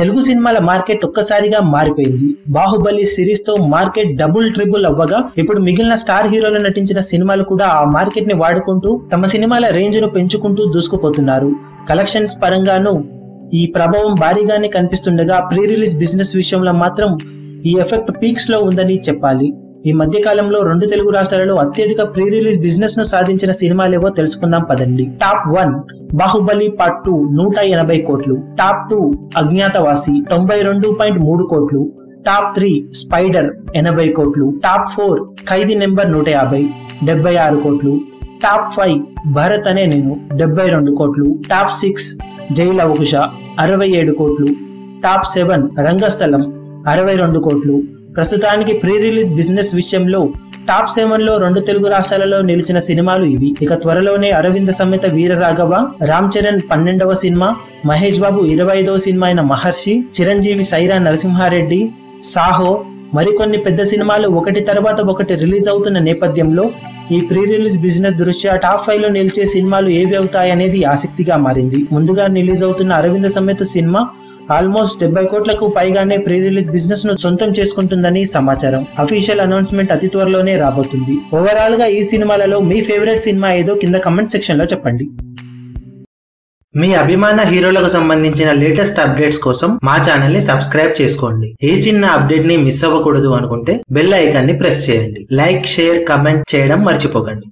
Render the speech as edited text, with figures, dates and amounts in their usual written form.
తెలుగు సినిమాల మార్కెట్ ఒక్కసారిగా మారిపోయింది. బాహుబలి సిరీస్ తో మార్కెట్ డబుల్ ట్రిబుల్ అవ్వగా ఇప్పుడు మిగిలిన స్టార్ హీరోలు నటించిన సినిమాలు కూడా ఆ మార్కెట్ ని వాడుకుంటూ తమ సినిమాల రేంజ్ ను పెంచుకుంటూ దూసుకుపోతున్నారు. కలెక్షన్స్ పరంగాను ఈ ప్రభావం భారీగానే కనిపిస్తుండగా ప్రీ రిలీజ్ బిజినెస్ విషయంలో మాత్రం ఈ ఎఫెక్ట్ పీక్స్ లో ఉందని చెప్పాలి. ఈ మధ్య కాలంలో 2 తెలుగు రాష్ట్రాలలో అత్యధిక ప్రీ రిలీజ్ బిజినెస్ ను సాధించిన సినిమాలేవో తెలుసుకుందాం పదండి. టాప్ 1 బాహుబలి పార్ట్ 2 180 కోట్లు. టాప్ 2 అజ్ఞాతవాసి 92.3 కోట్లు. టాప్ 3 స్పైడర్ 80 కోట్లు. టాప్ 4 ఖైదీ నెంబర్ 150 76 కోట్లు. టాప్ 5 భరత్ అనే నేను 72 కోట్లు. టాప్ 6 జైల్ అవకుశ 67 కోట్లు. టాప్ 7 రంగస్థలం 62 కోట్లు. ప్రస్తుతానికి ప్రీ రిలీజ్ బిజినెస్ విషయంలో టాప్ 7 లో 2 తెలుగు రాష్ట్రాలలో నిలిచిన సినిమాలు ఇవి. ఇక త్వరలోనే అరవింద సమేత వీరరాఘవ, రామ్ చరణ్ 12వ సినిమా, మహేష్ బాబు 25వ సినిమా అయిన మహర్షి, చిరంజీవి సైరా నరసింహారెడ్డి, సాహో మరికొన్ని పెద్ద సినిమాలు ఒకటి తర్వాత ఒకటి రిలీజ్ అవుతున్న నేపథ్యంలో ఈ ప్రీ రిలీజ్ బిజినెస్ దృష్ట్యా టాప్ 5 లో నిలిచే సినిమాలు ఏవి అవుతాయనేది ఆసక్తిగా మారింది. ముందుగా రిలీజ్ అవుతున్న అరవింద సమేత సినిమా ఆల్మోస్ట్ 70 కోట్లకు పైగానే ప్రీ రిలీజ్ బిజినెస్ ను సొంతం చేసుకుంటుందని సమాచారం. అఫీషియల్ అనౌన్స్మెంట్ అతి త్వరలోనే రాబోతుంది. ఓవరాల్ గా ఈ సినిమాలలో మీ ఫేవరెట్ సినిమా ఏదో కింద కమెంట్ సెక్షన్ లో చెప్పండి. మీ అభిమాన హీరోలకు సంబంధించిన లేటెస్ట్ అప్డేట్స్ కోసం మా ఛానల్ ని సబ్స్క్రైబ్ చేసుకోండి. ఏ చిన్న అప్డేట్ ని మిస్ అవ్వకూడదు అనుకుంటే బెల్ ఐకాన్ ని ప్రెస్ చేయండి. లైక్, షేర్, కమెంట్ చేయడం మర్చిపోకండి.